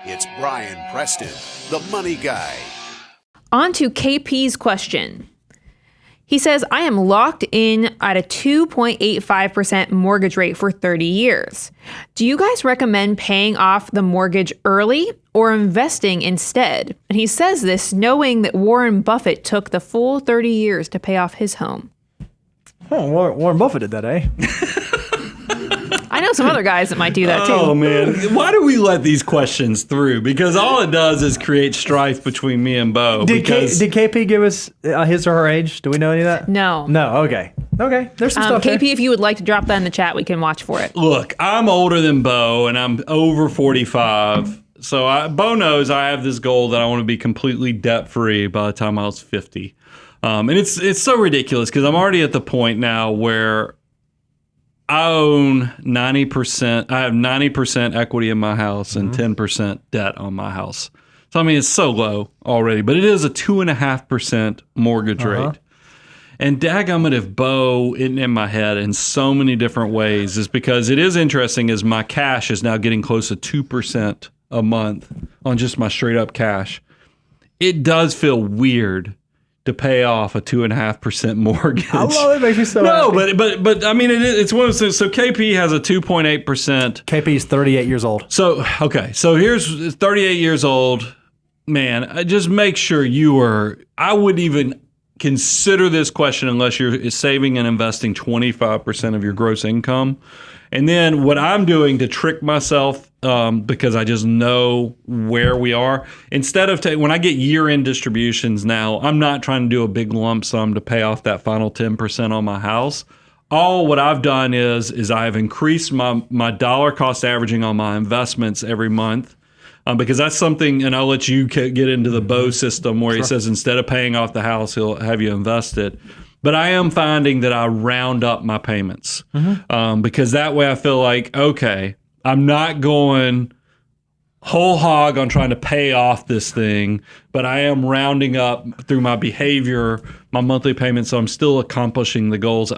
It's Brian Preston, the Money Guy. On to KP's question. He says, I am locked in at a 2.85% mortgage rate for 30 years. Do you guys recommend paying off the mortgage early or investing instead? And he says this knowing that Warren Buffett took the full 30 years to pay off his home. Oh, Warren Buffett did that, eh? I know some other guys that might do that too. Oh, man. Why do we let these questions through? Because all it does is create strife between me and Bo. Did KP give us his or her age? Do we know any of that? No. No, okay. Okay, there's some stuff KP, there. if you would like to drop that in the chat, we can watch for it. Look, I'm older than Bo, and I'm over 45. So Bo knows I have this goal that I want to be completely debt-free by the time I was 50. And it's so ridiculous because I'm already at the point now where I own 90%. I have 90% equity in my house and 10% debt on my house. So, I mean, it's so low already, but it is a 2.5% mortgage rate. And dagummit, if Bo isn't in my head in so many different ways, is because it is interesting as my cash is now getting close to 2% a month on just my straight up cash. It does feel weird to pay off a 2.5% mortgage. I love it. Makes me so happy. but I mean, it's one of those. So KP has a 2.8%. KP's 38 years old. So, okay. So here's 38 years old. Man, just make sure I wouldn't even consider this question unless you're saving and investing 25% of your gross income. And then what I'm doing to trick myself, because I just know where we are, instead of when I get year-end distributions now, I'm not trying to do a big lump sum to pay off that final 10% on my house. What I've done is I've increased my dollar cost averaging on my investments every month. Because that's something, and I'll let you get into the Bo system where he says instead of paying off the house, he'll have you invest it. But I am finding that I round up my payments because that way I feel like, okay, I'm not going whole hog on trying to pay off this thing, but I am rounding up through my behavior, my monthly payments, so I'm still accomplishing the goals,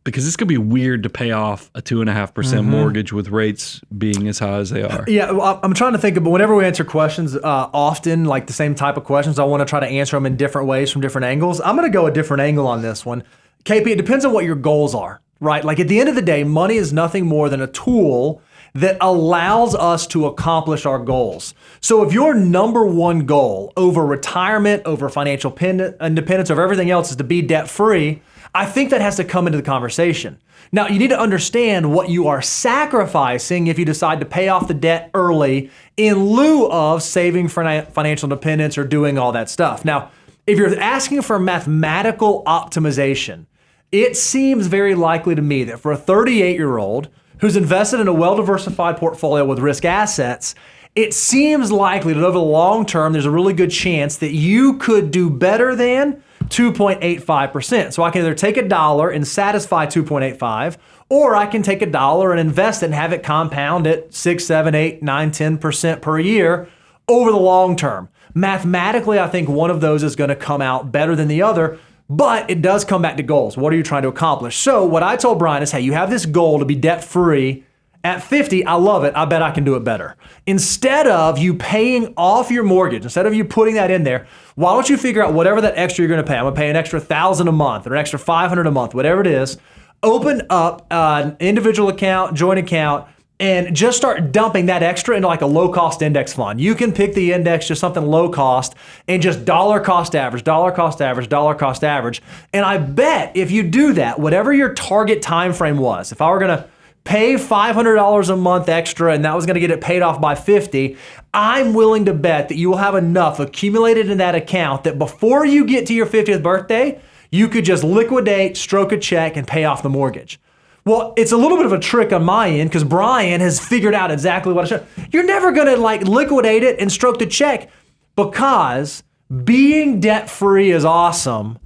because it's going to be weird to pay off a 2.5% mortgage with rates being as high as they are. Yeah, I'm trying to think of, but whenever we answer questions, often like the same type of questions, I want to try to answer them in different ways from different angles. I'm going to go a different angle on this one. KP, it depends on what your goals are, right? Like at the end of the day, money is nothing more than a tool that allows us to accomplish our goals. So if your number one goal over retirement, over financial independence, over everything else is to be debt-free, I think that has to come into the conversation. Now, you need to understand what you are sacrificing if you decide to pay off the debt early in lieu of saving for financial independence or doing all that stuff. Now, if you're asking for mathematical optimization, it seems very likely to me that for a 38-year-old who's invested in a well-diversified portfolio with risk assets, it seems likely that over the long term, there's a really good chance that you could do better than 2.85%. So I can either take $1 and satisfy 2.85, or I can take $1 and invest it and have it compound at 6, 7, 8, 9, 10% per year over the long term. Mathematically, I think one of those is going to come out better than the other, but it does come back to goals. What are you trying to accomplish? So what I told Brian is, hey, you have this goal to be debt-free. At 50, I love it. I bet I can do it better. Instead of you paying off your mortgage, instead of you putting that in there, why don't you figure out whatever that extra you're going to pay? I'm going to pay an extra $1,000 a month or an extra $500 a month, whatever it is. Open up an individual account, joint account, and just start dumping that extra into like a low-cost index fund. You can pick the index, just something low-cost, and just dollar cost average, dollar cost average, dollar cost average. And I bet if you do that, whatever your target time frame was, if I were going to pay $500 a month extra and that was going to get it paid off by 50, I'm willing to bet that you will have enough accumulated in that account that before you get to your 50th birthday, you could just liquidate, stroke a check, and pay off the mortgage. Well, it's a little bit of a trick on my end because Brian has figured out exactly what I should. You're never going to like liquidate it and stroke the check because being debt-free is awesome.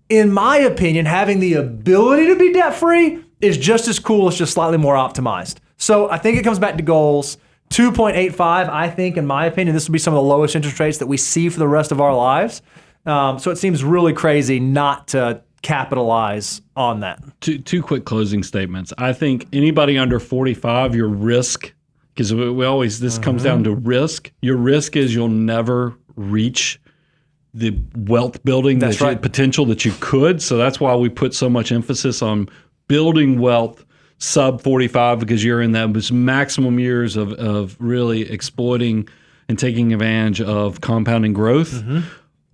In my opinion, having the ability to be debt-free is just as cool. It's just slightly more optimized. So I think it comes back to goals. 2.85, I think, in my opinion, this will be some of the lowest interest rates that we see for the rest of our lives. So it seems really crazy not to capitalize on that. Two quick closing statements. I think anybody under 45, your risk because we always, this comes down to risk. Your risk is you'll never reach the wealth building potential that you could. So that's why we put so much emphasis on building wealth sub 45, because you're in those maximum years of really exploiting and taking advantage of compounding growth.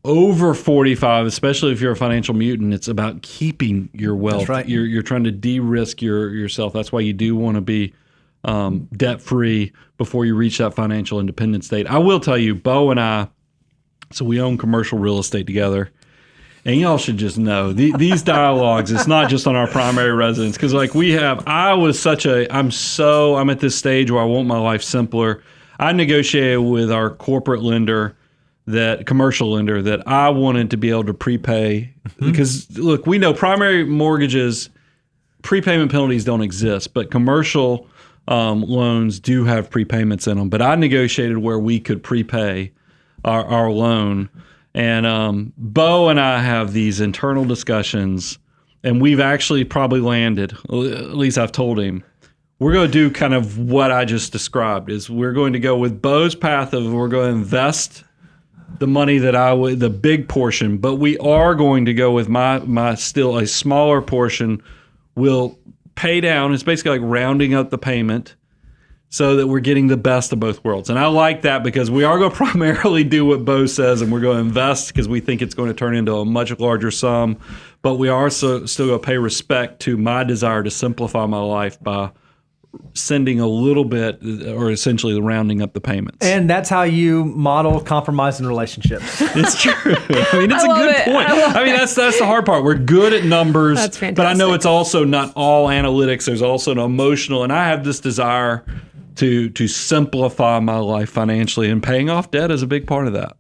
Over 45, especially if you're a financial mutant, it's about keeping your wealth. That's right. You're trying to de-risk yourself. That's why you do want to be debt-free before you reach that financial independence state. I will tell you, Bo and I, so we own commercial real estate together. And y'all should just know these dialogues, it's not just on our primary residence. Because like I'm at this stage where I want my life simpler. I negotiated with our corporate lender, commercial lender, that I wanted to be able to prepay. Because look, we know primary mortgages, prepayment penalties don't exist, but commercial loans do have prepayments in them. But I negotiated where we could prepay our loan. And Bo and I have these internal discussions, and we've actually probably landed, at least I've told him, we're going to do kind of what I just described. Is we're going to go with Bo's path of we're going to invest the money the big portion, but we are going to go with my still a smaller portion. We'll pay down. It's basically like rounding up the payment, so that we're getting the best of both worlds. And I like that because we are going to primarily do what Bo says, and we're going to invest because we think it's going to turn into a much larger sum. But we are still going to pay respect to my desire to simplify my life by sending a little bit, or essentially rounding up the payments. And that's how you model compromise in relationships. It's true. I mean, it's a good point. I mean, that's the hard part. We're good at numbers, That's fantastic. but I know it's also not all analytics. There's also an emotional, and I have this desire to simplify my life financially, and paying off debt is a big part of that.